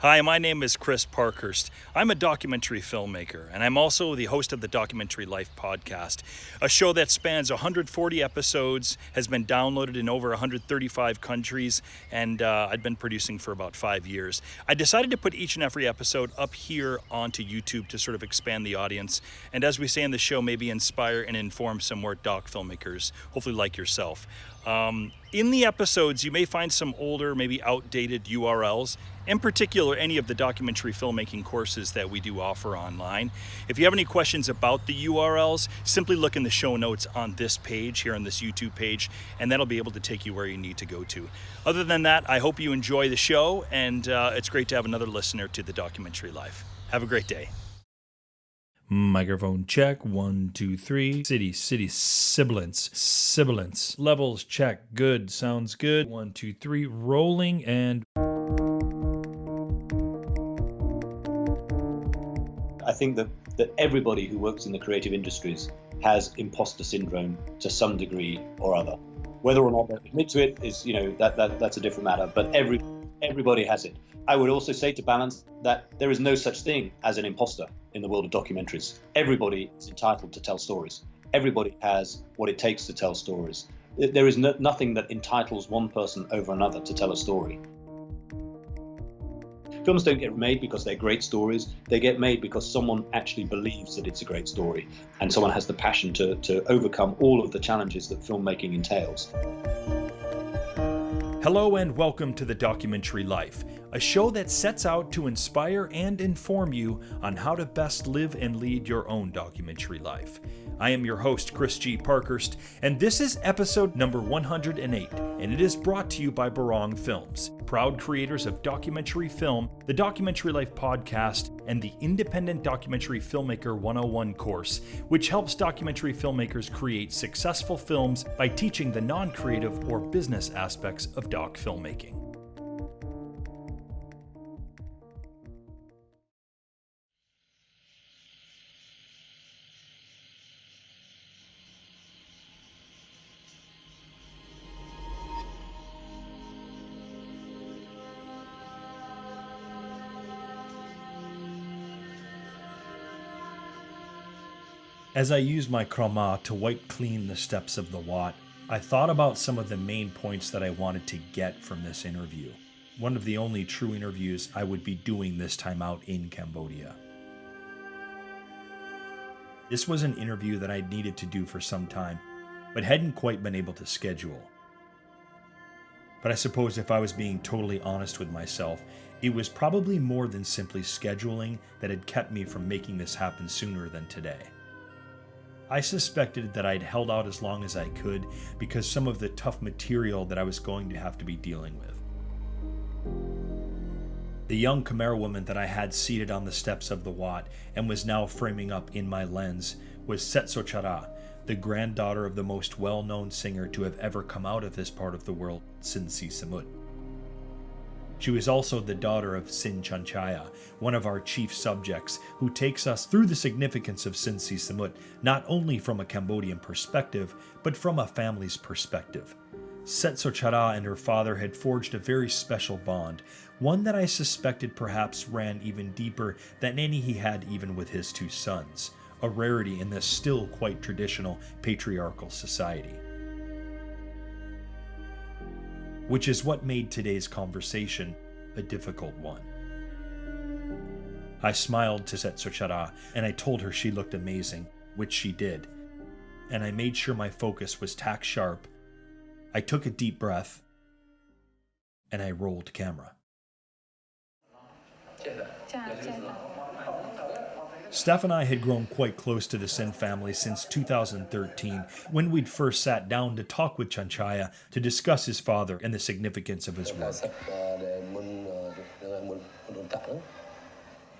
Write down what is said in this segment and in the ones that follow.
Hi, my name is Chris Parkhurst. I'm a documentary filmmaker, and I'm also the host of the Documentary Life podcast, a show that spans 140 episodes, has been downloaded in over 135 countries, and I've been producing for about 5 years. I decided to put each and every episode up here onto YouTube to sort of expand the audience, and as we say in the show, maybe inspire and inform some more doc filmmakers, hopefully like yourself. In the episodes, you may find some older, maybe outdated URLs, in particular, any of the documentary filmmaking courses that we do offer online. If you have any questions about the URLs, simply look in the show notes on this page, here on this YouTube page, and that'll be able to take you where you need to go to. Other than that, I hope you enjoy the show, and it's great to have another listener to the Documentary Life. Have a great day. Microphone check, 1, 2, 3. City, sibilance. Levels check, good, sounds good. 1, 2, 3, rolling and... I think that everybody who works in the creative industries has imposter syndrome to some degree or other. Whether or not they admit to it is, that's a different matter, but everybody has it. I would also say, to balance, that there is no such thing as an imposter in the world of documentaries. Everybody is entitled to tell stories. Everybody has what it takes to tell stories. There is nothing that entitles one person over another to tell a story. Films don't get made because they're great stories. They get made because someone actually believes that it's a great story, and someone has the passion to overcome all of the challenges that filmmaking entails. Hello and welcome to The Documentary Life, a show that sets out to inspire and inform you on how to best live and lead your own documentary life. I am your host, Chris G. Parkhurst, and this is episode number 108, and it is brought to you by Barong Films, proud creators of documentary film, the Documentary Life podcast, and the Independent Documentary Filmmaker 101 course, which helps documentary filmmakers create successful films by teaching the non-creative or business aspects of doc filmmaking. As I used my chroma to wipe clean the steps of the Wat, I thought about some of the main points that I wanted to get from this interview. One of the only true interviews I would be doing this time out in Cambodia. This was an interview that I needed to do for some time, but hadn't quite been able to schedule. But I suppose if I was being totally honest with myself, it was probably more than simply scheduling that had kept me from making this happen sooner than today. I suspected that I'd held out as long as I could because some of the tough material that I was going to have to be dealing with. The young Khmer woman that I had seated on the steps of the Wat and was now framing up in my lens was Setsochara, the granddaughter of the most well-known singer to have ever come out of this part of the world, Sinsi Samut. She was also the daughter of Sin Chanchaya, one of our chief subjects, who takes us through the significance of Sinsi Samut, not only from a Cambodian perspective, but from a family's perspective. Setsochara and her father had forged a very special bond, one that I suspected perhaps ran even deeper than any he had even with his two sons, a rarity in this still quite traditional patriarchal society. Which is what made today's conversation a difficult one. I smiled to Setsochara and I told her she looked amazing, which she did. And I made sure my focus was tack sharp. I took a deep breath and I rolled camera. Steph and I had grown quite close to the Sin family since 2013, when we'd first sat down to talk with Chanchaya to discuss his father and the significance of his work.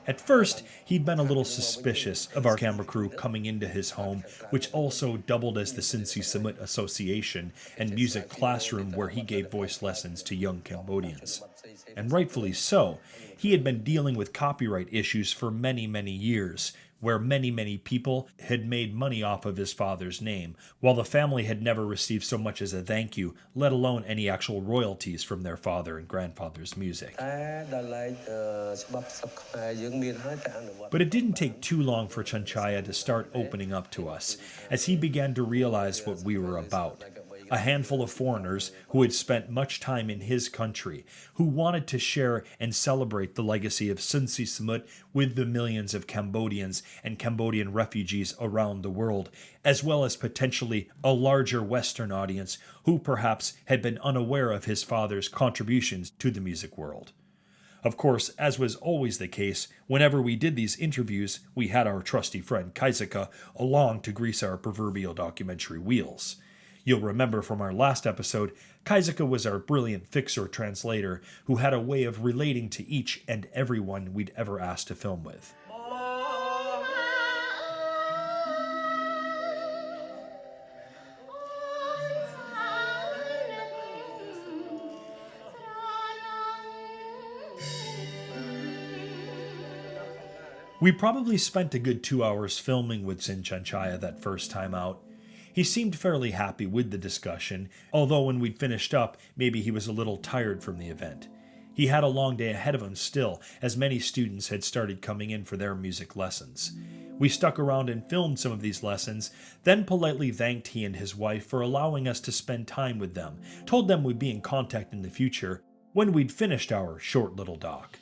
At first, he'd been a little suspicious of our camera crew coming into his home, which also doubled as the Sinsi Samut Association and music classroom where he gave voice lessons to young Cambodians. And rightfully so. He had been dealing with copyright issues for many, many years, where many people had made money off of his father's name, while the family had never received so much as a thank you, let alone any actual royalties from their father and grandfather's music. But it didn't take too long for Chanchaya to start opening up to us, as he began to realize what we were about. A handful of foreigners who had spent much time in his country, who wanted to share and celebrate the legacy of Sun Si Smut with the millions of Cambodians and Cambodian refugees around the world, as well as potentially a larger Western audience who perhaps had been unaware of his father's contributions to the music world. Of course, as was always the case, whenever we did these interviews, we had our trusty friend Kaizaka along to grease our proverbial documentary wheels. You'll remember from our last episode, Kaizaka was our brilliant fixer translator who had a way of relating to each and everyone we'd ever asked to film with. We probably spent a good 2 hours filming with Sin Chanchaya that first time out. He seemed fairly happy with the discussion, although when we'd finished up, maybe he was a little tired from the event. He had a long day ahead of him still, as many students had started coming in for their music lessons. We stuck around and filmed some of these lessons, then politely thanked he and his wife for allowing us to spend time with them, told them we'd be in contact in the future when we'd finished our short little doc.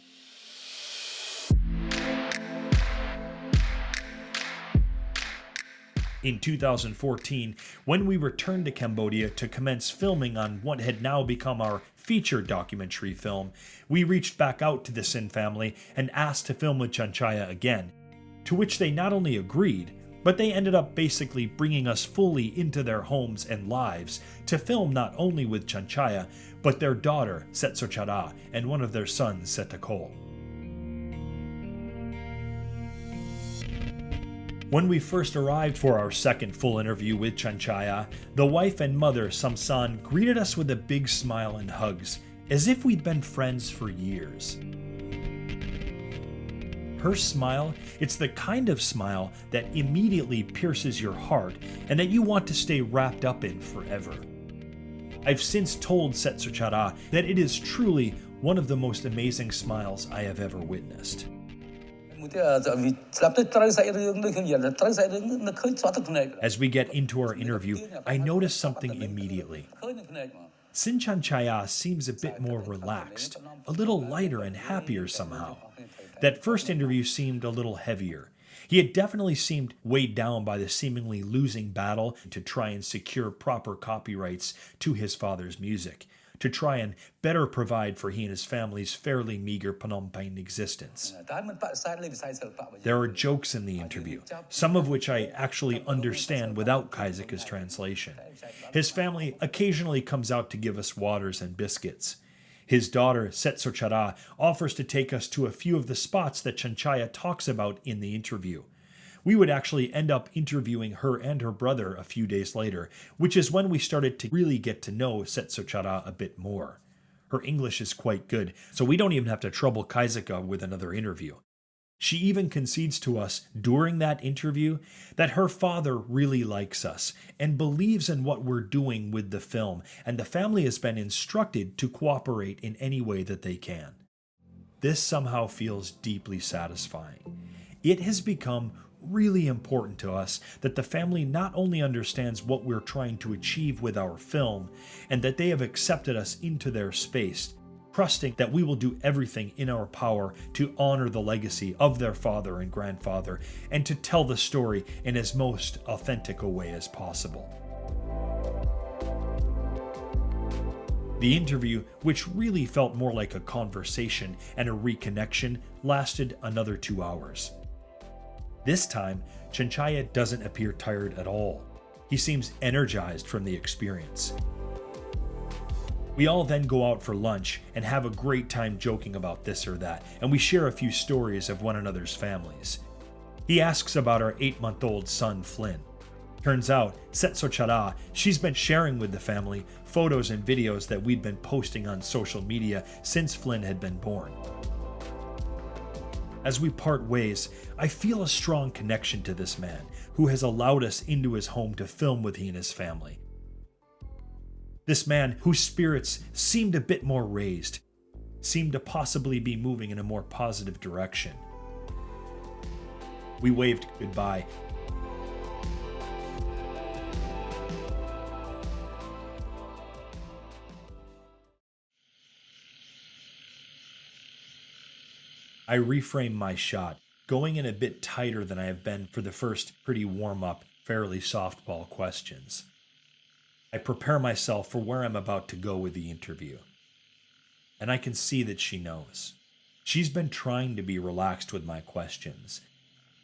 In 2014, when we returned to Cambodia to commence filming on what had now become our feature documentary film, we reached back out to the Sin family and asked to film with Chanchaya again, to which they not only agreed, but they ended up basically bringing us fully into their homes and lives to film not only with Chanchaya, but their daughter, Setsochara, and one of their sons, Setakol. When we first arrived for our second full interview with Chanchaya, the wife and mother, Samsan, greeted us with a big smile and hugs, as if we'd been friends for years. Her smile, it's the kind of smile that immediately pierces your heart and that you want to stay wrapped up in forever. I've since told Setsochara that it is truly one of the most amazing smiles I have ever witnessed. As we get into our interview, I notice something immediately. Sin Chanchaya seems a bit more relaxed, a little lighter and happier somehow. That first interview seemed a little heavier. He had definitely seemed weighed down by the seemingly losing battle to try and secure proper copyrights to his father's music, to try and better provide for he and his family's fairly meager Phnom Penh existence. There are jokes in the interview, some of which I actually understand without Kaizaka's translation. His family occasionally comes out to give us waters and biscuits. His daughter, Setsochara, offers to take us to a few of the spots that Chanchaya talks about in the interview. We would actually end up interviewing her and her brother a few days later, which is when we started to really get to know Setsochara a bit more. Her English is quite good, so we don't even have to trouble Kaizaka with another interview. She even concedes to us during that interview that her father really likes us and believes in what we're doing with the film, and the family has been instructed to cooperate in any way that they can. This somehow feels deeply satisfying. It has become really important to us that the family not only understands what we're trying to achieve with our film, and that they have accepted us into their space, trusting that we will do everything in our power to honor the legacy of their father and grandfather, and to tell the story in as most authentic a way as possible. The interview, which really felt more like a conversation and a reconnection, lasted another 2 hours. This time, Chanchaya doesn't appear tired at all. He seems energized from the experience. We all then go out for lunch and have a great time joking about this or that, and we share a few stories of one another's families. He asks about our 8-month-old son, Flynn. Turns out, Setsochara, she's been sharing with the family photos and videos that we'd been posting on social media since Flynn had been born. As we part ways, I feel a strong connection to this man who has allowed us into his home to film with he and his family. This man whose spirits seemed a bit more raised, seemed to possibly be moving in a more positive direction. We waved goodbye. I reframe my shot, going in a bit tighter than I have been for the first pretty warm-up, fairly softball questions. I prepare myself for where I'm about to go with the interview. And I can see that she knows. She's been trying to be relaxed with my questions,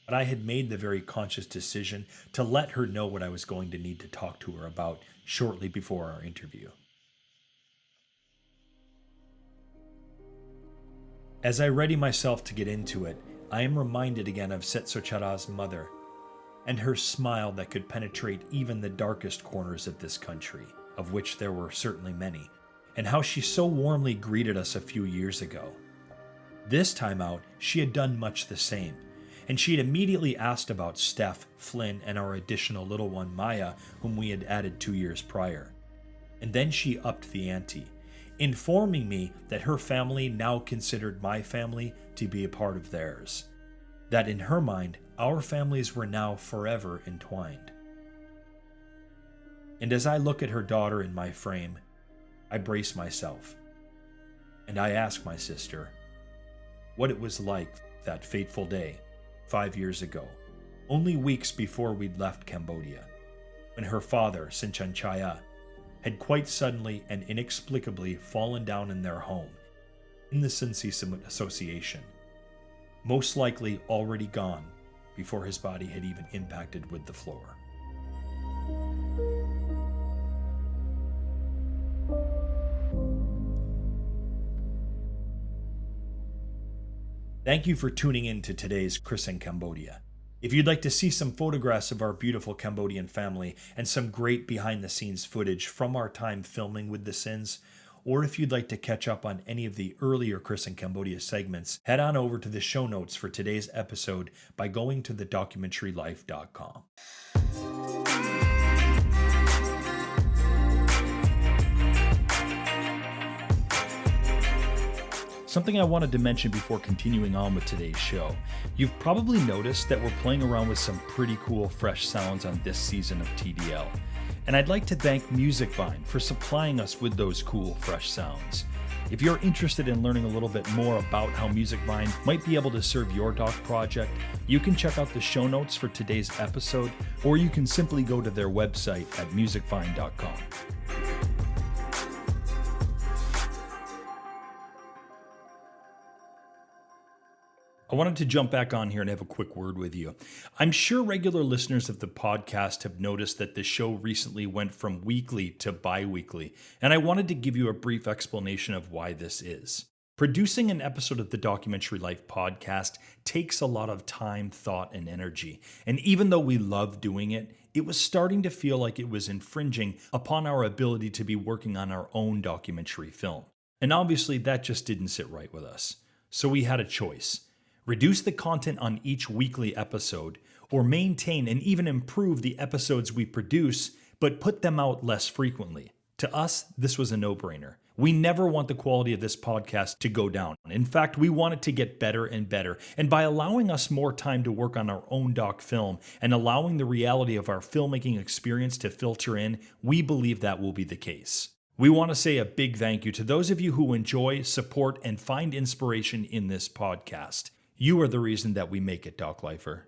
but I had made the very conscious decision to let her know what I was going to need to talk to her about shortly before our interview. As I ready myself to get into it, I am reminded again of Setsochara's mother, and her smile that could penetrate even the darkest corners of this country, of which there were certainly many, and how she so warmly greeted us a few years ago. This time out, she had done much the same, and she had immediately asked about Steph, Flynn, and our additional little one, Maya, whom we had added 2 years prior. And then she upped the ante, informing me that her family now considered my family to be a part of theirs. That in her mind, our families were now forever entwined. And as I look at her daughter in my frame, I brace myself, and I ask my sister what it was like that fateful day 5 years ago, only weeks before we'd left Cambodia, when her father, Sinchanchaya, had quite suddenly and inexplicably fallen down in their home, in the Sinsi Association, most likely already gone before his body had even impacted with the floor. Thank you for tuning in to today's Chris in Cambodia. If you'd like to see some photographs of our beautiful Cambodian family and some great behind-the-scenes footage from our time filming with the Sins, or if you'd like to catch up on any of the earlier Chris in Cambodia segments, head on over to the show notes for today's episode by going to thedocumentarylife.com. Something I wanted to mention before continuing on with today's show. You've probably noticed that we're playing around with some pretty cool fresh sounds on this season of TDL. And I'd like to thank Musicvine for supplying us with those cool fresh sounds. If you're interested in learning a little bit more about how Musicvine might be able to serve your doc project, you can check out the show notes for today's episode, or you can simply go to their website at musicvine.com. I wanted to jump back on here and have a quick word with you. I'm sure regular listeners of the podcast have noticed that the show recently went from weekly to bi-weekly, and I wanted to give you a brief explanation of why this is. Producing an episode of the Documentary Life podcast takes a lot of time, thought, and energy, and even though we love doing it, it was starting to feel like it was infringing upon our ability to be working on our own documentary film. And obviously that just didn't sit right with us. So we had a choice. Reduce the content on each weekly episode, or maintain and even improve the episodes we produce, but put them out less frequently. To us, this was a no-brainer. We never want the quality of this podcast to go down. In fact, we want it to get better and better. And by allowing us more time to work on our own doc film and allowing the reality of our filmmaking experience to filter in, we believe that will be the case. We want to say a big thank you to those of you who enjoy, support, and find inspiration in this podcast. You are the reason that we make it, Doc Lifer.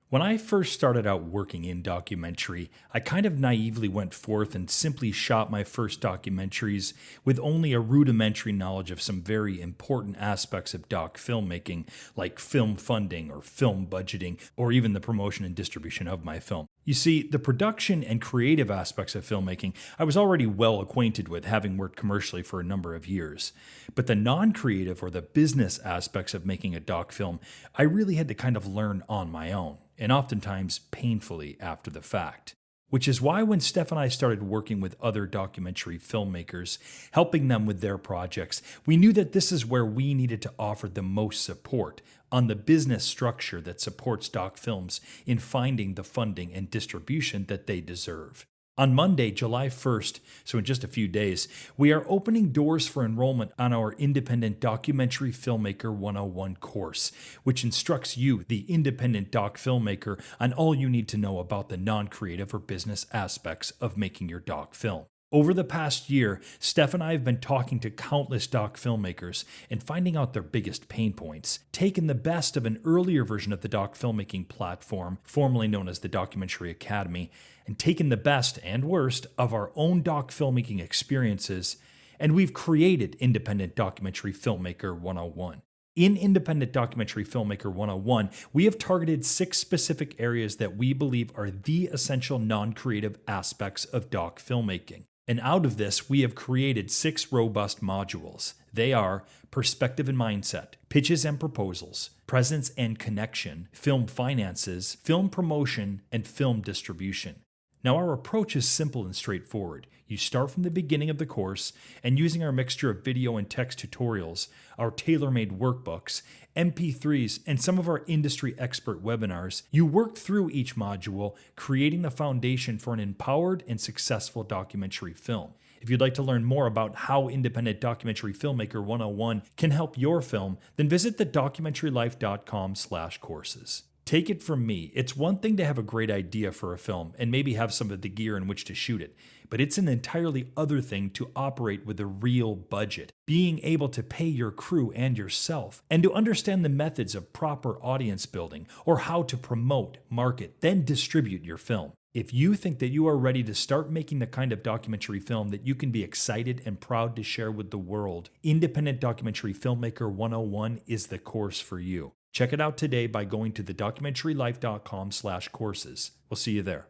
When I first started out working in documentary, I kind of naively went forth and simply shot my first documentaries with only a rudimentary knowledge of some very important aspects of doc filmmaking, like film funding or film budgeting, or even the promotion and distribution of my film. You see, the production and creative aspects of filmmaking I was already well acquainted with, having worked commercially for a number of years. But the non-creative or the business aspects of making a doc film, I really had to kind of learn on my own, and oftentimes painfully after the fact. Which is why when Steph and I started working with other documentary filmmakers, helping them with their projects, we knew that this is where we needed to offer the most support on the business structure that supports doc films in finding the funding and distribution that they deserve. On Monday, July 1st, so in just a few days, we are opening doors for enrollment on our Independent Documentary Filmmaker 101 course, which instructs you, the independent doc filmmaker, on all you need to know about the non-creative or business aspects of making your doc film. Over the past year, Steph and I have been talking to countless doc filmmakers and finding out their biggest pain points, taking the best of an earlier version of the doc filmmaking platform, formerly known as the Documentary Academy, and taken the best and worst of our own doc filmmaking experiences, and we've created Independent Documentary Filmmaker 101. In Independent Documentary Filmmaker 101, we have targeted 6 specific areas that we believe are the essential non-creative aspects of doc filmmaking. And out of this, we have created 6 robust modules. They are perspective and mindset, pitches and proposals, presence and connection, film finances, film promotion, and film distribution. Now, our approach is simple and straightforward. You start from the beginning of the course, and using our mixture of video and text tutorials, our tailor-made workbooks, MP3s, and some of our industry expert webinars, you work through each module, creating the foundation for an empowered and successful documentary film. If you'd like to learn more about how Independent Documentary Filmmaker 101 can help your film, then visit thedocumentarylife.com/courses. Take it from me, it's one thing to have a great idea for a film and maybe have some of the gear in which to shoot it, but it's an entirely other thing to operate with a real budget, being able to pay your crew and yourself, and to understand the methods of proper audience building or how to promote, market, then distribute your film. If you think that you are ready to start making the kind of documentary film that you can be excited and proud to share with the world, Independent Documentary Filmmaker 101 is the course for you. Check it out today by going to thedocumentarylife.com/courses. We'll see you there.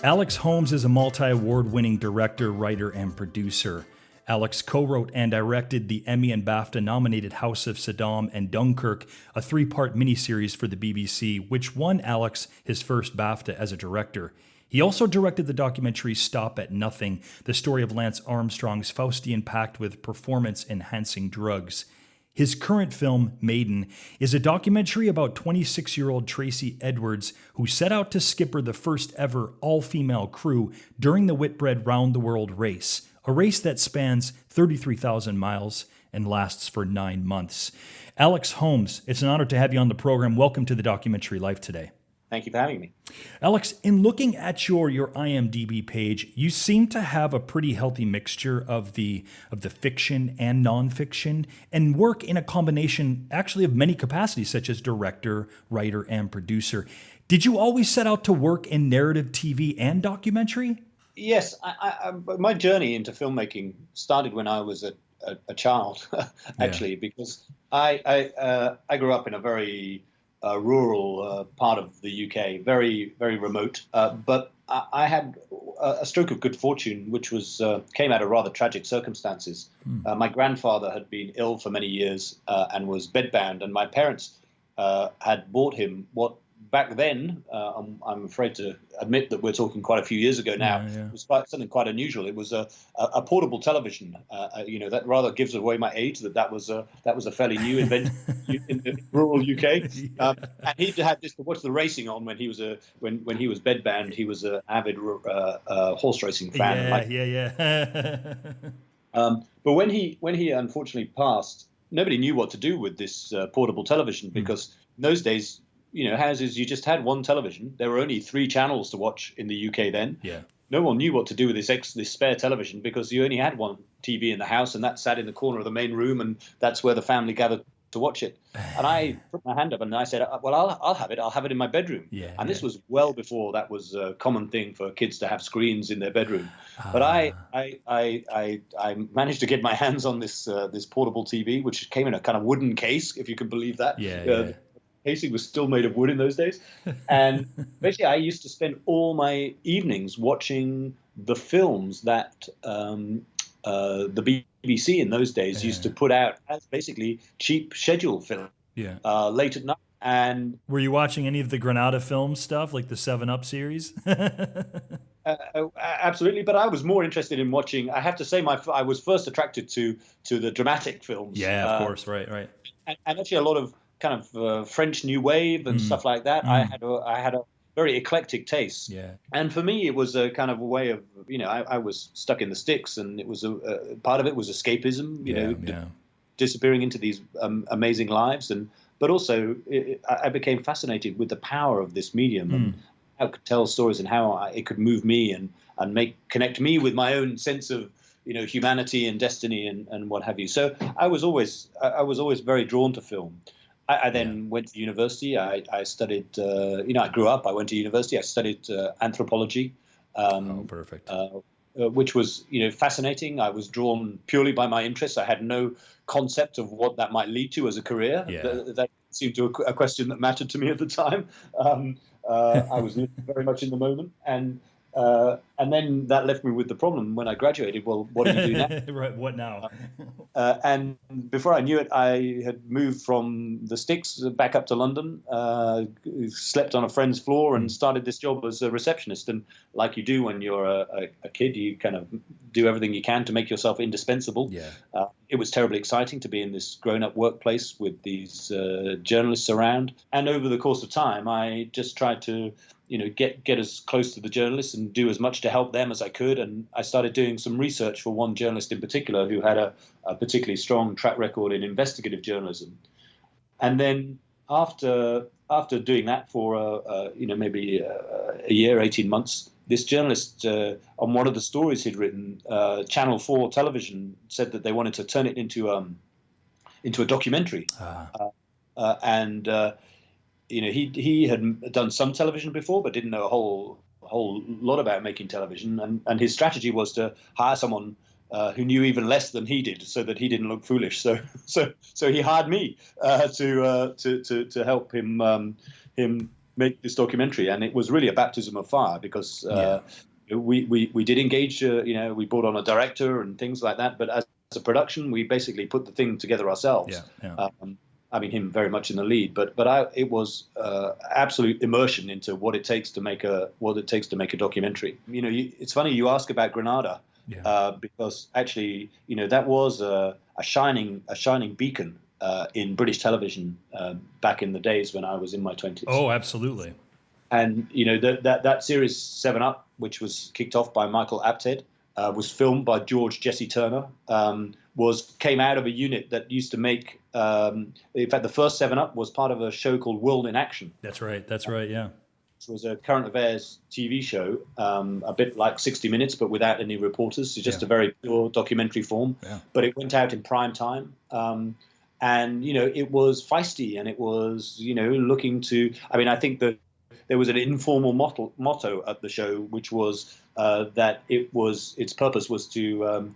Alex Holmes is a multi-award-winning director, writer, and producer. Alex co-wrote and directed the Emmy and BAFTA-nominated House of Saddam and Dunkirk, a 3-part miniseries for the BBC, which won Alex his first BAFTA as a director. He also directed the documentary Stop at Nothing, the story of Lance Armstrong's Faustian pact with performance-enhancing drugs. His current film, Maiden, is a documentary about 26-year-old Tracy Edwards, who set out to skipper the first ever all-female crew during the Whitbread round-the-world race, a race that spans 33,000 miles and lasts for 9 months. Alex Holmes, it's an honor to have you on the program. Welcome to the Documentary Life today. Thank you for having me. Alex, in looking at your IMDb page, you seem to have a pretty healthy mixture of the fiction and nonfiction, and work in a combination actually of many capacities, such as director, writer, and producer. Did you always set out to work in narrative TV and documentary? Yes, my journey into filmmaking started when I was a child, actually, because I grew up in a very rural part of the UK, very, very remote. But I had a stroke of good fortune, which came out of rather tragic circumstances. My grandfather had been ill for many years and was bedbound, and my parents had bought him what back then, I'm afraid to admit that we're talking quite a few years ago now, it was something quite unusual. It was a portable television. That rather gives away my age. That was a fairly new invention in the rural UK. And he had this to watch the racing on when he was when he was bedbound. He was an avid horse racing fan. But when he unfortunately passed, nobody knew what to do with this portable television, because in those days, houses, you just had one television. There were only 3 channels to watch in the UK then. Yeah. No one knew what to do with this spare television, because you only had one TV in the house, and that sat in the corner of the main room, and that's where the family gathered to watch it. And I put my hand up and I said, well, I'll have it. I'll have it in my bedroom. Yeah, and yeah. this was well before that was a common thing for kids to have screens in their bedroom. But I managed to get my hands on this portable TV, which came in a kind of wooden case, if you can believe that. Yeah, The casing was still made of wood in those days. And basically, I used to spend all my evenings watching the films that the BBC in those days used to put out as basically cheap schedule film late at night. And were you watching any of the Granada film stuff, like the 7 Up series? Absolutely, but I was more interested in watching. I have to say, I was first attracted to the dramatic films. Yeah, of course, right. And actually, a lot of kind of French New Wave and stuff like that. I had a very eclectic taste. Yeah. And for me, it was a kind of a way of, I was stuck in the sticks, and it was a part of it was escapism, disappearing into these amazing lives. But also I became fascinated with the power of this medium and how it could tell stories and how it could move me and connect me with my own sense of, humanity and destiny and what have you. So I was always very drawn to film. I then went to university. I studied, I grew up, I went to university. I studied anthropology. Perfect. Which was, fascinating. I was drawn purely by my interests. I had no concept of what that might lead to as a career. Yeah. That seemed to a question that mattered to me at the time. I was living very much in the moment. And then that left me with the problem when I graduated. Well, what do you do now? Right, what now? And before I knew it, I had moved from the sticks back up to London, slept on a friend's floor, and started this job as a receptionist. And like you do when you're a kid, you kind of do everything you can to make yourself indispensable. Yeah. It was terribly exciting to be in this grown-up workplace with these journalists around. And over the course of time, I just tried to get as close to the journalists and do as much to help them as I could. And I started doing some research for one journalist in particular who had a particularly strong track record in investigative journalism. And then after doing that for maybe a year, 18 months, this journalist on one of the stories he'd written, Channel 4 television, said that they wanted to turn it into a documentary. He had done some television before, but didn't know a whole lot about making television. And his strategy was to hire someone who knew even less than he did, so that he didn't look foolish. So he hired me to help him make this documentary, and it was really a baptism of fire because we did engage. We brought on a director and things like that, but as a production, we basically put the thing together ourselves. Him very much in the lead, but it was absolute immersion into what it takes to make a documentary. It's funny you ask about Granada, because actually, that was a shining beacon in British television back in the days when I was in my 20s. Oh, absolutely. And that series 7 Up, which was kicked off by Michael Apted, was filmed by George Jesse Turner. Came out of a unit that used to make. In fact, the first 7 Up was part of a show called World in Action. That's right. Yeah. It was a current affairs TV show, a bit like 60 Minutes, but without any reporters. It's just a very pure documentary form. Yeah. But it went out in prime time. And it was feisty, and it was looking to. I think that there was an informal motto at the show, which was that its purpose was to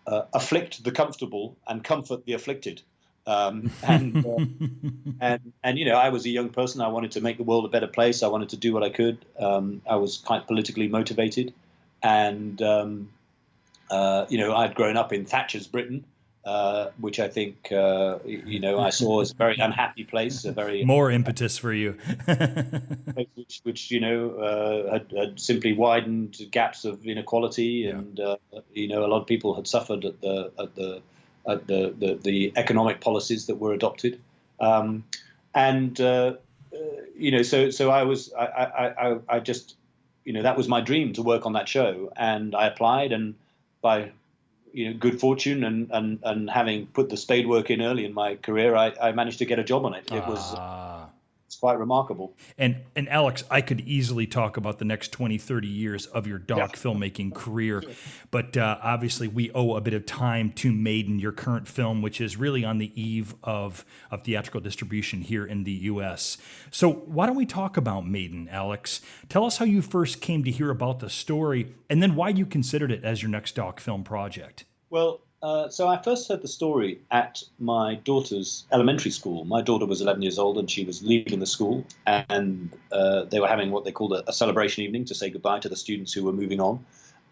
afflict the comfortable and comfort the afflicted. I was a young person. I wanted to make the world a better place. I wanted to do what I could. I was quite politically motivated, and I'd grown up in Thatcher's Britain, which I think I saw as a very unhappy place, a very more impetus for you, which had simply widened gaps of inequality, and a lot of people had suffered at the economic policies that were adopted, so I just that was my dream, to work on that show, and I applied, and by good fortune and having put the spade work in early in my career, I managed to get a job on it. It was it's quite remarkable. And Alex, I could easily talk about the next 20, 30 years of your doc filmmaking career, but obviously we owe a bit of time to Maiden, your current film, which is really on the eve of theatrical distribution here in the U.S. So why don't we talk about Maiden, Alex? Tell us how you first came to hear about the story, and then why you considered it as your next doc film project. Well, so I first heard the story at my daughter's elementary school. My daughter was 11 years old and she was leaving the school, and they were having what they called a celebration evening to say goodbye to the students who were moving on.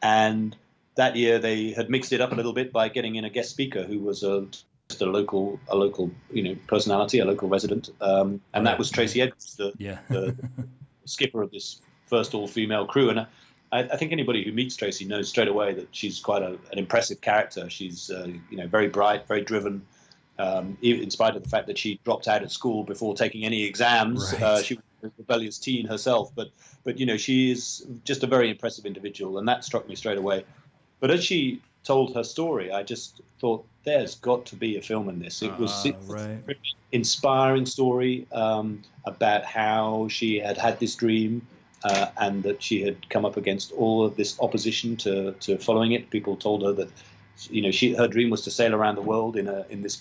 And that year they had mixed it up a little bit by getting in a guest speaker who was just a local personality, a local resident, and that was Tracy Edwards, the skipper of this first all-female crew. And I think anybody who meets Tracy knows straight away that she's quite an impressive character. She's very bright, very driven. In spite of the fact that she dropped out of school before taking any exams, she was a rebellious teen herself. But she is just a very impressive individual, and that struck me straight away. But as she told her story, I just thought there's got to be a film in this. It was a really inspiring story about how she had this dream. And that she had come up against all of this opposition to following it. People told her that, her dream was to sail around the world in this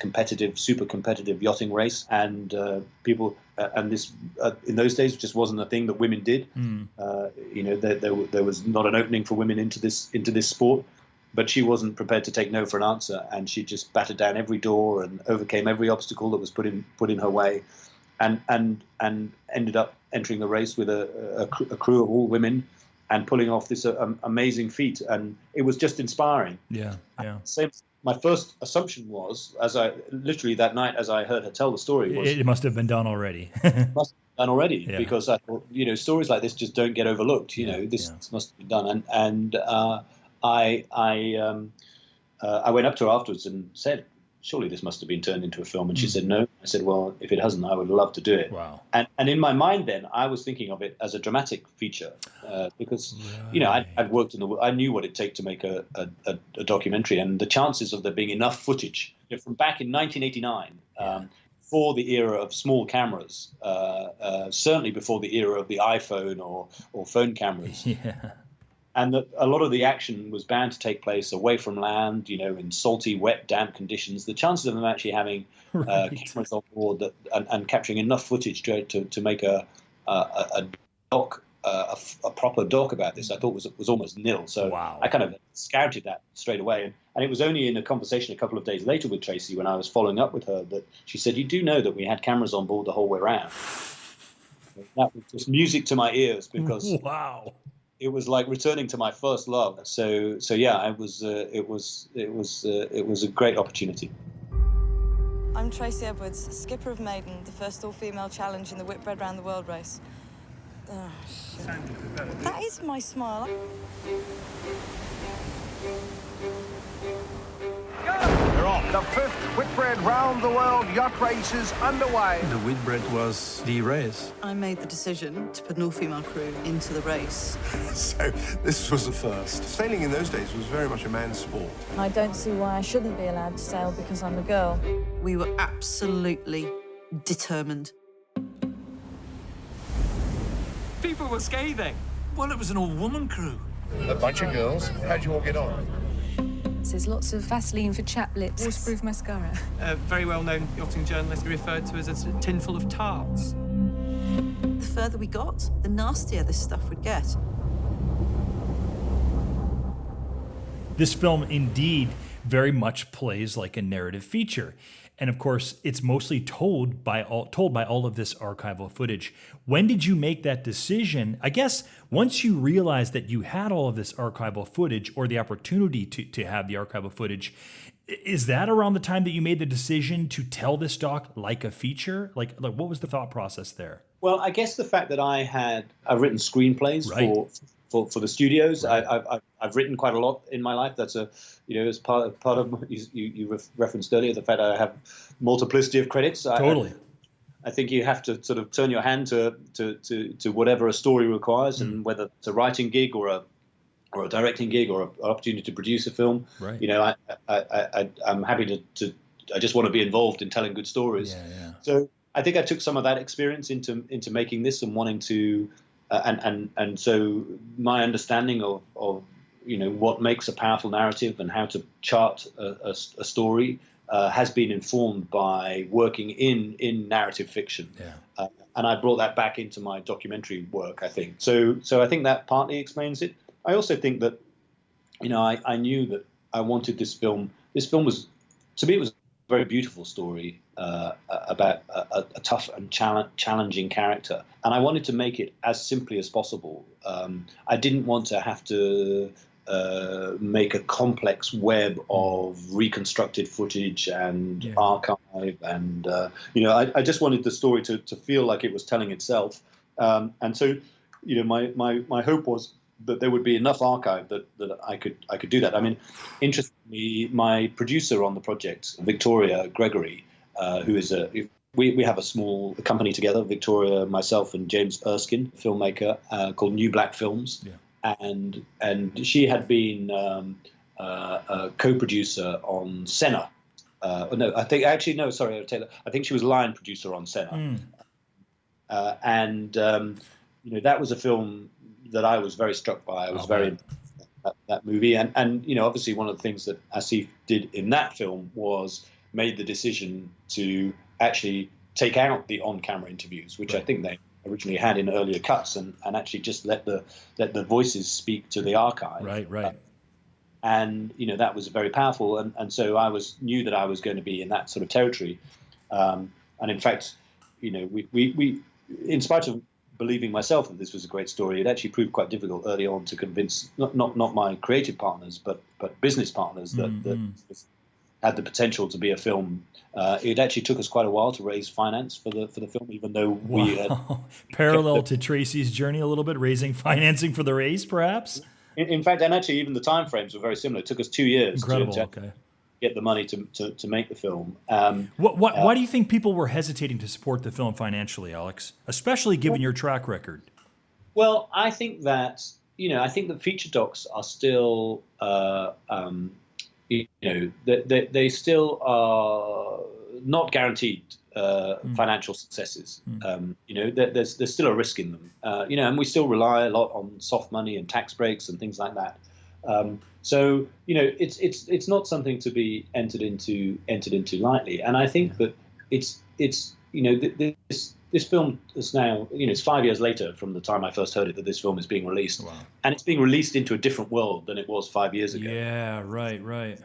super competitive yachting race, and people and this in those days just wasn't a thing that women did. There was not an opening for women into this sport, but she wasn't prepared to take no for an answer, and she just battered down every door and overcame every obstacle that was put in her way, and ended up entering the race with a crew of all women and pulling off this amazing feat. And it was just inspiring. Yeah. My first assumption was, that night as I heard her tell the story, was it must have been done already. Because I thought, stories like this just don't get overlooked. This must have been done. And I went up to her afterwards and said, surely this must have been turned into a film. And she said, no. I said, well, if it hasn't, I would love to do it. Wow. And in my mind then, I was thinking of it as a dramatic feature because, I'd worked I knew what it'd take to make a documentary, and the chances of there being enough footage from back in 1989 for the era of small cameras, certainly before the era of the iPhone or phone cameras. Yeah. And that a lot of the action was bound to take place away from land, in salty, wet, damp conditions. The chances of them actually having cameras on board and capturing enough footage to make a proper doc about this, I thought was almost nil. So I kind of scouted that straight away. And it was only in a conversation a couple of days later with Tracy, when I was following up with her, that she said, "You do know that we had cameras on board the whole way around." That was just music to my ears, because it was like returning to my first love. So yeah, it was a great opportunity. I'm Tracy Edwards, skipper of Maiden, the first all-female challenge in the Whitbread round the world race. Oh, shit. That is my smile. They're off. The fifth Whitbread round the world yacht race is underway. The Whitbread was the race. I made the decision to put an all-female crew into the race. So this was the first. Sailing in those days was very much a man's sport. I don't see why I shouldn't be allowed to sail because I'm a girl. We were absolutely determined. People were scathing. Well, it was an all-woman crew. A bunch of girls. How'd you all get on? There's lots of Vaseline for chapped lips, waterproof mascara. A very well-known yachting journalist referred to as a tin full of tarts. The further we got, the nastier this stuff would get. This film indeed very much plays like a narrative feature. And of course, it's mostly told by all of this archival footage. When did you make that decision? I guess once you realized that you had all of this archival footage, or the opportunity to have the archival footage, is that around the time that you made the decision to tell this doc like a feature? Like what was the thought process there? Well, I guess the fact that I've written screenplays for the studios. Right. I've written quite a lot in my life. That's as part of you referenced earlier, the fact that I have multiplicity of credits. Totally. I think you have to sort of turn your hand to whatever a story requires, and whether it's a writing gig or a directing gig or an opportunity to produce a film. Right. I'm happy to. I just want to be involved in telling good stories. Yeah. So I think I took some of that experience into making this and wanting to, and so my understanding of what makes a powerful narrative and how to chart a story has been informed by working in narrative fiction. Yeah. And I brought that back into my documentary work, I think. So I think that partly explains it. I also think that, I knew that I wanted this film. This film was, to me, it was a very beautiful story about a tough and challenging character. And I wanted to make it as simply as possible. I didn't want to have to make a complex web of reconstructed footage and archive, and I just wanted the story to feel like it was telling itself, and so my hope was that there would be enough archive that I could do that. I mean, interestingly, my producer on the project, Victoria Gregory, who is we have a small company together, Victoria, myself, and James Erskine, filmmaker, called New Black Films. Yeah. And she had been a co-producer on Senna. I think she was line producer on Senna. That was a film that I was very struck by. I was very impressed by that movie, and obviously one of the things that Asif did in that film was made the decision to actually take out the on-camera interviews, which I think they originally had in earlier cuts, and actually just let the voices speak to the archive. Right. And that was very powerful, and so I knew that I was going to be in that sort of territory. And in fact, we in spite of believing myself that this was a great story, it actually proved quite difficult early on to convince not my creative partners, but business partners that this had the potential to be a film. It actually took us quite a while to raise finance for the film, even though we had parallel to Tracy's journey a little bit, raising financing for the race, perhaps. In fact, and actually, even the timeframes were very similar. It took us 2 years to get the money to make the film. Why do you think people were hesitating to support the film financially, Alex? Especially given your track record. Well, I think that feature docs are still. They still are not guaranteed financial successes. There's still a risk in them. And we still rely a lot on soft money and tax breaks and things like that. So it's not something to be entered into lightly. And I think that this film is now, it's 5 years later from the time I first heard it that this film is being released. Wow. And it's being released into a different world than it was 5 years ago. Yeah, right.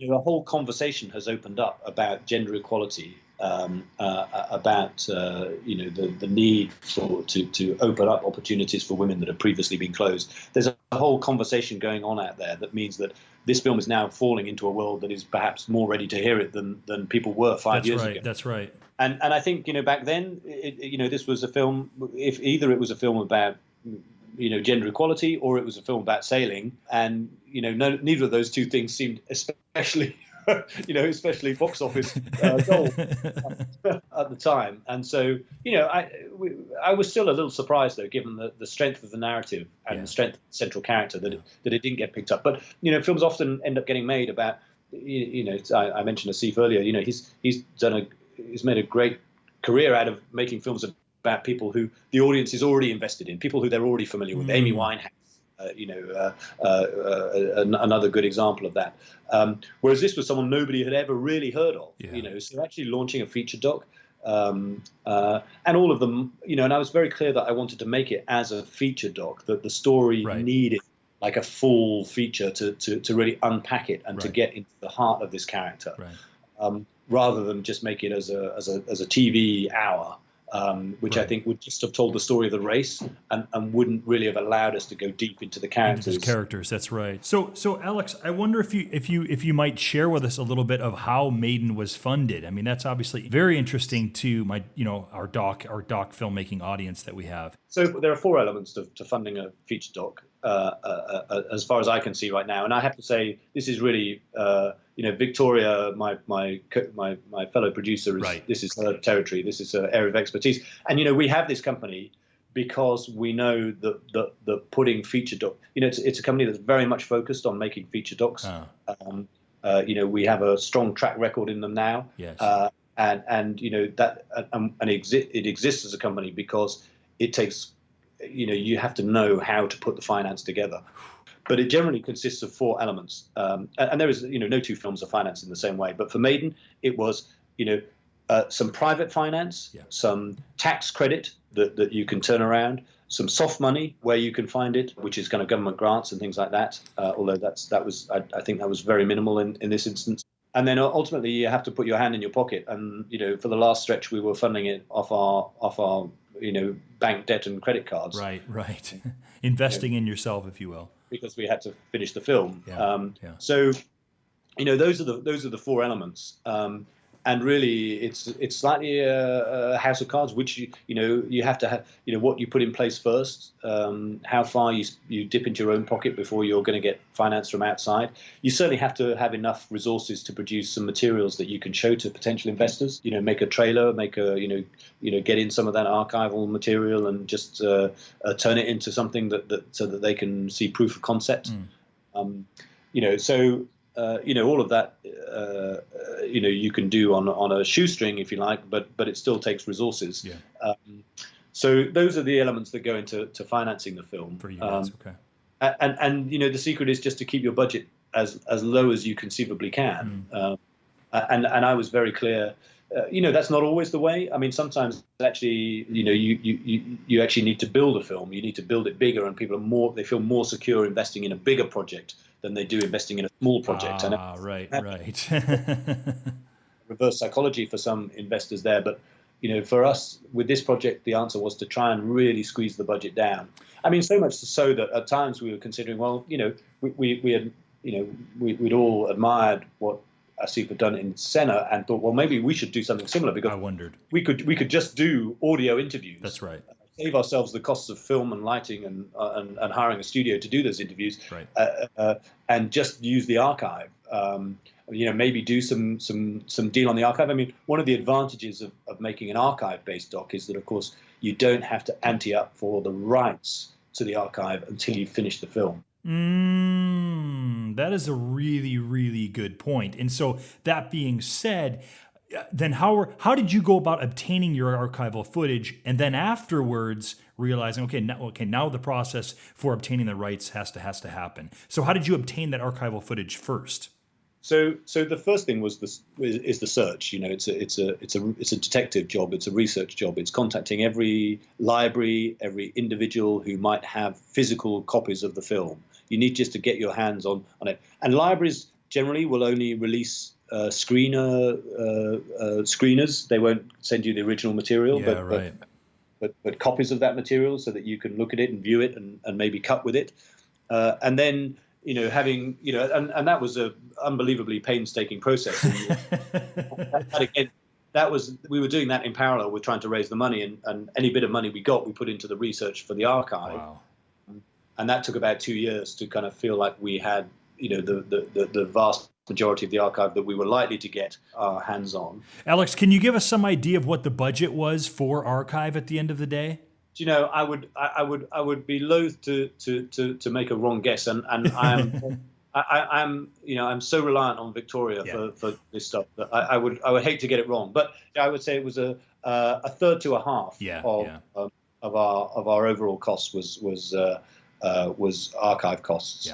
A whole conversation has opened up about gender equality, about the need to open up opportunities for women that have previously been closed. There's a whole conversation going on out there that means that this film is now falling into a world that is perhaps more ready to hear it than people were 5 years ago. That's right. And I think back then this was a film. If either it was a film about gender equality or it was a film about sailing, and neither of those two things seemed especially box office gold at the time. And so I was still a little surprised though, given the strength of the narrative and the strength of the central character, that it didn't get picked up. But films often end up getting made about I mentioned Asif earlier. He's made a great career out of making films about people who the audience is already invested in, people who they're already familiar with. Amy Winehouse, another good example of that. Whereas this was someone nobody had ever really heard of. So actually launching a feature doc, and all of them, and I was very clear that I wanted to make it as a feature doc, that the story needed like a full feature to really unpack it and to get into the heart of this character. Rather than just make it as a TV hour, which I think would just have told the story of the race and wouldn't really have allowed us to go deep into the characters. That's right. So Alex, I wonder if you might share with us a little bit of how Maiden was funded. I mean, that's obviously very interesting to our doc filmmaking audience that we have. So there are 4 elements to funding a feature doc, as far as I can see right now. And I have to say, this is really, Victoria, my fellow producer, this is her territory. This is her area of expertise. And, we have this company because we know that putting feature doc, it's a company that's very much focused on making feature docs. We have a strong track record in them now. Yes. and that it exists as a company because it takes, you have to know how to put the finance together. But it generally consists of 4 elements, and there is no 2 films are financed in the same way. But for Maiden, it was some private finance, some tax credit that you can turn around, some soft money where you can find it, which is kind of government grants and things like that. Although I think that was very minimal in this instance. And then ultimately you have to put your hand in your pocket. And for the last stretch, we were funding it off our bank debt and credit cards. Right. Investing in yourself, if you will, because we had to finish the film. So those are the 4 elements. And really, it's slightly a house of cards, which you have to have what you put in place first, how far you dip into your own pocket before you're going to get finance from outside. You certainly have to have enough resources to produce some materials that you can show to potential investors. Make a trailer, make a get in some of that archival material and just turn it into something so that they can see proof of concept. So. All of that, you can do on a shoestring if you like, but it still takes resources. So those are the elements that go into financing the film. For you guys, okay. And the secret is just to keep your budget as low as you conceivably can. And I was very clear. That's not always the way. I mean, sometimes actually, you actually need to build a film. You need to build it bigger, and people they feel more secure investing in a bigger project than they do investing in a small project. Right. Reverse psychology for some investors there, but for us with this project, the answer was to try and really squeeze the budget down. I mean, so much so that at times we were considering, well, we had, we'd all admired what Asif had done in Senna and thought, well, maybe we should do something similar, because I wondered we could just do audio interviews. That's right. Save ourselves the costs of film and lighting and hiring a studio to do those interviews, right. And just use the archive. Maybe do some deal on the archive. I mean, one of the advantages of making an archive-based doc is that, of course, you don't have to ante up for the rights to the archive until you finish the film. That is a really, really good point. And so that being said, then how did you go about obtaining your archival footage, and then afterwards realizing, now the process for obtaining the rights has to happen. So how did you obtain that archival footage first? So the first thing is the search. It's a detective job. It's a research job. It's contacting every library, every individual who might have physical copies of the film. You need just to get your hands on it. And libraries generally will only release screeners. They won't send you the original material, but copies of that material so that you can look at it and view it and maybe cut with it. And then, having, and that was a unbelievably painstaking process. We were doing that in parallel with trying to raise the money, and any bit of money we got, we put into the research for the archive. Wow. And that took about 2 years to kind of feel like we had, the vast majority of the archive that we were likely to get our hands on. Alex, can you give us some idea of what the budget was for archive at the end of the day? I would be loath to make a wrong guess, and I'm so reliant on Victoria for this stuff that I would hate to get it wrong, but I would say it was a third to a half of our overall costs was archive costs.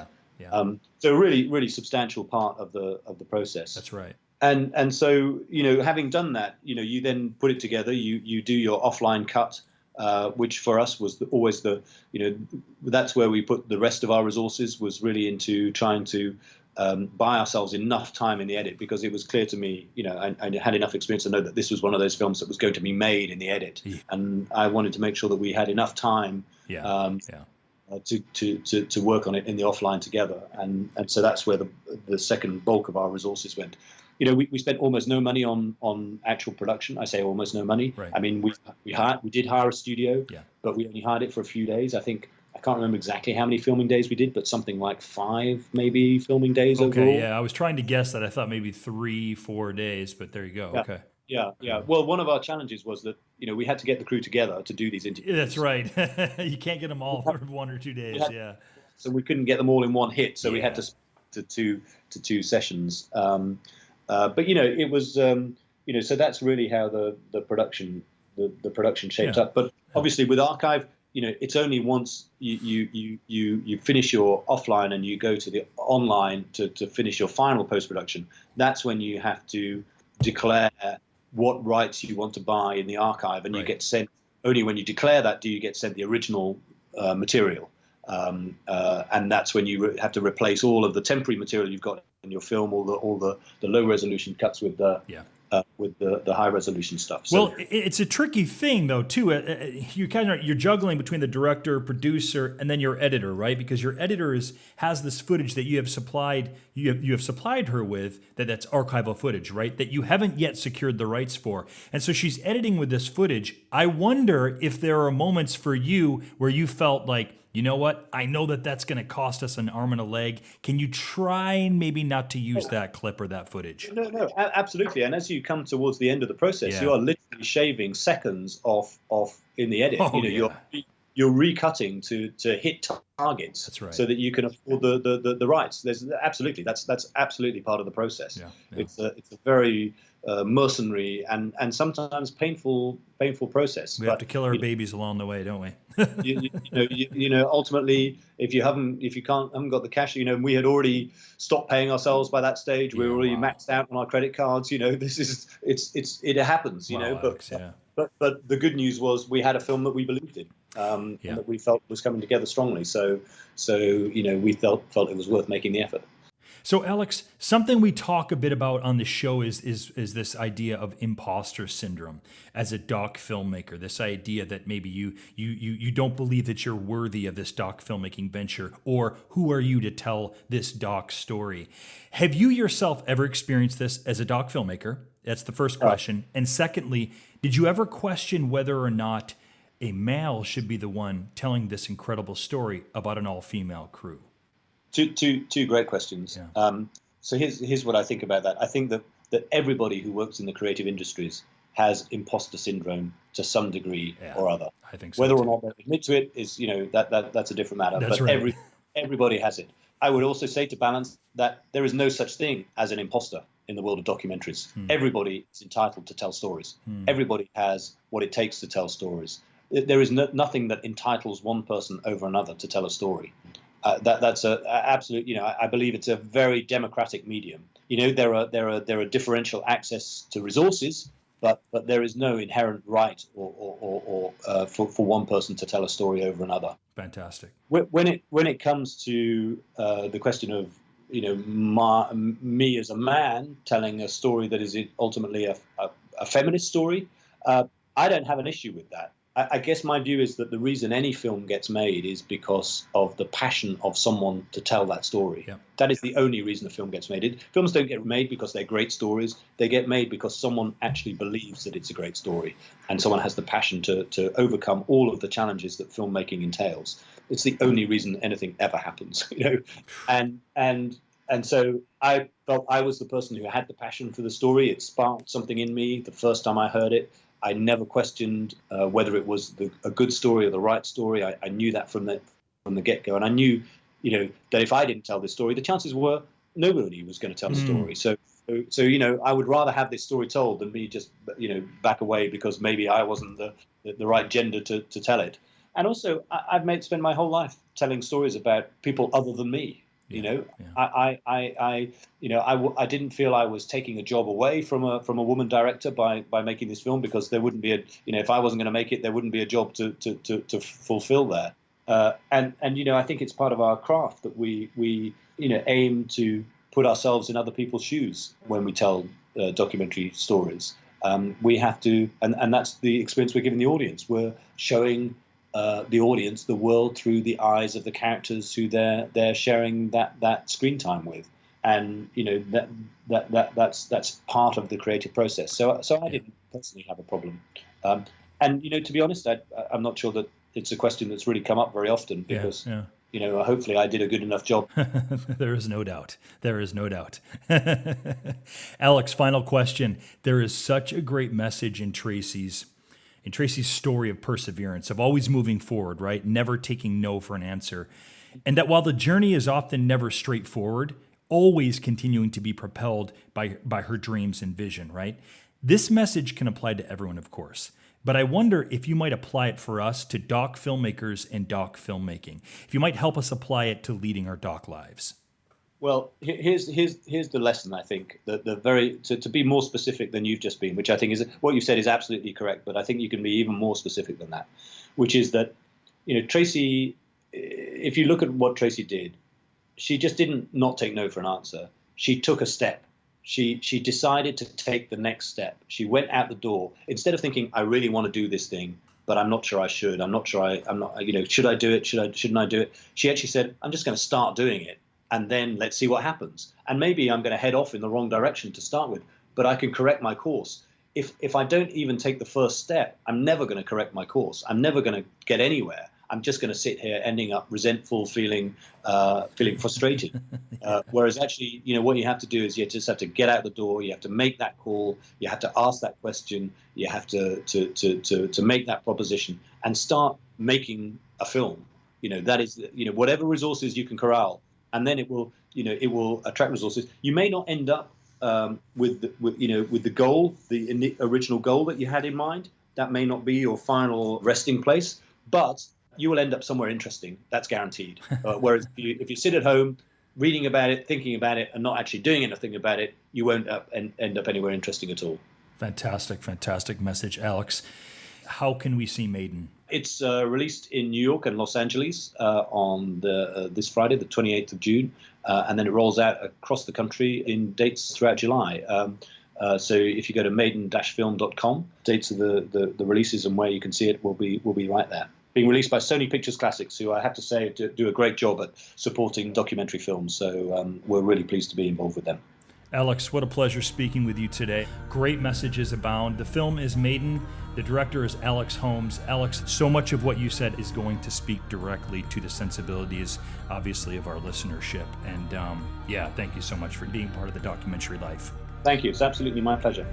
So really, really substantial part of the process. That's right. And so, having done that, you then put it together, you do your offline cut, which for us was always that's where we put the rest of our resources, was really into trying to buy ourselves enough time in the edit, because it was clear to me, I had enough experience to know that this was one of those films that was going to be made in the edit. And I wanted to make sure that we had enough time to work on it in the offline together, and so that's where the second bulk of our resources went. We spent almost no money on actual production. I say almost no money. Right. I mean, we did hire a studio, but we only hired it for a few days. I can't remember exactly how many filming days we did, but something like 5 maybe filming days overall. Okay, I was trying to guess that. I thought maybe 3-4 days, but there you go. Yeah. Okay. Yeah. Well, one of our challenges was that we had to get the crew together to do these interviews. That's right. You can't get them all for 1 or 2 days. So we couldn't get them all in one hit. So we had to two sessions. But it was so that's really how the production shaped up. But obviously with Archive, it's only once you finish your offline and you go to the online to finish your final post-production, that's when you have to declare what rights you want to buy in the Archive, and you get sent, only when you declare that do you get sent the original material. And that's when you have to replace all of the temporary material you've got in your film, all the low resolution cuts with the high resolution stuff. So, well, it's a tricky thing though too. You're juggling between the director, producer, and then your editor, right? Because your editor has this footage that you have supplied her with that's archival footage, right? That you haven't yet secured the rights for, and so she's editing with this footage. I wonder if there are moments for you where you felt like, you know what? I know that's going to cost us an arm and a leg. Can you try maybe not to use that clip or that footage? No, absolutely. And as you come towards the end of the process, you are literally shaving seconds off in the edit. You're recutting to hit targets. That's right. So that you can afford the rights. That's absolutely part of the process. It's a very mercenary and sometimes painful process. We have to kill our babies along the way, don't we? Ultimately, if you haven't got the cash, we had already stopped paying ourselves by that stage. We were already maxed out on our credit cards. It happens. Alex, but the good news was we had a film that we believed in, and that we felt was coming together strongly. So we felt it was worth making the effort. So, Alex, something we talk a bit about on the show is this idea of imposter syndrome as a doc filmmaker. This idea that maybe you don't believe that you're worthy of this doc filmmaking venture, or who are you to tell this doc story? Have you yourself ever experienced this as a doc filmmaker? That's the first question. And secondly, did you ever question whether or not a male should be the one telling this incredible story about an all-female crew? Two great questions. So here's what I think about that. I think that everybody who works in the creative industries has imposter syndrome to some degree or other. I think so. Whether or not they admit to it is, that's a different matter. That's but right. Everybody has it. I would also say, to balance, that there is no such thing as an imposter in the world of documentaries. Everybody is entitled to tell stories. Everybody has what it takes to tell stories. There is nothing that entitles one person over another to tell a story. That's a absolute. I believe it's a very democratic medium. There are differential access to resources, but there is no inherent right or for one person to tell a story over another. Fantastic. When it comes to the question of me as a man telling a story that is ultimately a feminist story, I don't have an issue with that. I guess my view is that the reason any film gets made is because of the passion of someone to tell that story. That is the only reason a film gets made. Films don't get made because they're great stories. They get made because someone actually believes that it's a great story, and someone has the passion to overcome all of the challenges that filmmaking entails. It's the only reason anything ever happens, And so I felt I was the person who had the passion for the story. It sparked something in me the first time I heard it. I never questioned whether it was a good story or the right story. I knew that from the get-go, and I knew, that if I didn't tell this story, the chances were nobody was going to tell the story. So I would rather have this story told than me just back away because maybe I wasn't the right gender to tell it. And also, I've spent my whole life telling stories about people other than me. I didn't feel I was taking a job away from a woman director by making this film, because there wouldn't be if I wasn't going to make it, there wouldn't be a job to fulfill there. And I think it's part of our craft that we aim to put ourselves in other people's shoes when we tell documentary stories. We have to, and that's the experience we're giving the audience. We're showing the audience the world through the eyes of the characters who they're sharing that screen time with, and that's part of the creative process. So I didn't personally have a problem, and to be honest, I'm not sure that it's a question that's really come up very often, because hopefully I did a good enough job. There is no doubt. Alex, final question. There is such a great message in Tracy's story of perseverance, of always moving forward, right? Never taking no for an answer. And that while the journey is often never straightforward, always continuing to be propelled by her dreams and vision, right? This message can apply to everyone, of course, but I wonder if you might apply it for us to doc filmmakers and doc filmmaking. If you might help us apply it to leading our doc lives. Well, here's the lesson. I think to be more specific than you've just been, which I think is what you said is absolutely correct. But I think you can be even more specific than that, which is that, Tracy, if you look at what Tracy did, she just didn't not take no for an answer. She took a step. She decided to take the next step. She went out the door instead of thinking, I really want to do this thing, but I'm not sure I should. I'm not sure I'm not. Should I do it? Shouldn't I do it? She actually said, I'm just going to start doing it. And then let's see what happens. And maybe I'm going to head off in the wrong direction to start with, but I can correct my course. If I don't even take the first step, I'm never going to correct my course. I'm never going to get anywhere. I'm just going to sit here ending up resentful, feeling frustrated. Whereas actually, what you have to do is you just have to get out the door. You have to make that call. You have to ask that question. You have to make that proposition and start making a film. That is, whatever resources you can corral. And then it will attract resources. You may not end up with the goal, the original goal that you had in mind. That may not be your final resting place, but you will end up somewhere interesting. That's guaranteed. Whereas if you sit at home reading about it, thinking about it, and not actually doing anything about it, you won't end up anywhere interesting at all. Fantastic message, Alex. How can we see Maiden? It's released in New York and Los Angeles on this Friday, the 28th of June, and then it rolls out across the country in dates throughout July. So if you go to maiden-film.com, dates of the releases and where you can see it will be right there. Being released by Sony Pictures Classics, who I have to say do a great job at supporting documentary films. So we're really pleased to be involved with them. Alex, what a pleasure speaking with you today. Great messages abound. The film is Maiden. The director is Alex Holmes. Alex, so much of what you said is going to speak directly to the sensibilities, obviously, of our listenership. And thank you so much for being part of the documentary life. Thank you. It's absolutely my pleasure.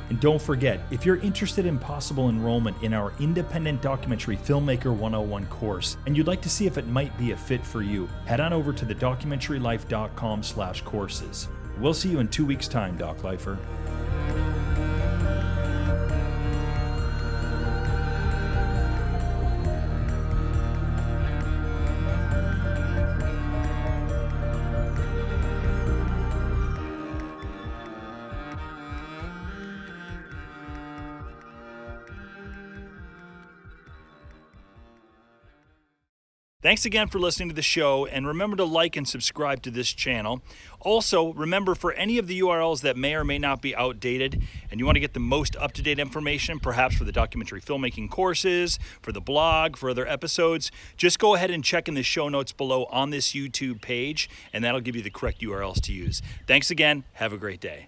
And don't forget, if you're interested in possible enrollment in our Independent Documentary Filmmaker 101 course, and you'd like to see if it might be a fit for you, head on over to thedocumentarylife.com/courses. We'll see you in 2 weeks' time, Doc Lifer. Thanks again for listening to the show, and remember to like and subscribe to this channel. Also, remember, for any of the URLs that may or may not be outdated and you want to get the most up-to-date information, perhaps for the documentary filmmaking courses, for the blog, for other episodes, just go ahead and check in the show notes below on this YouTube page, and that'll give you the correct URLs to use. Thanks again. Have a great day.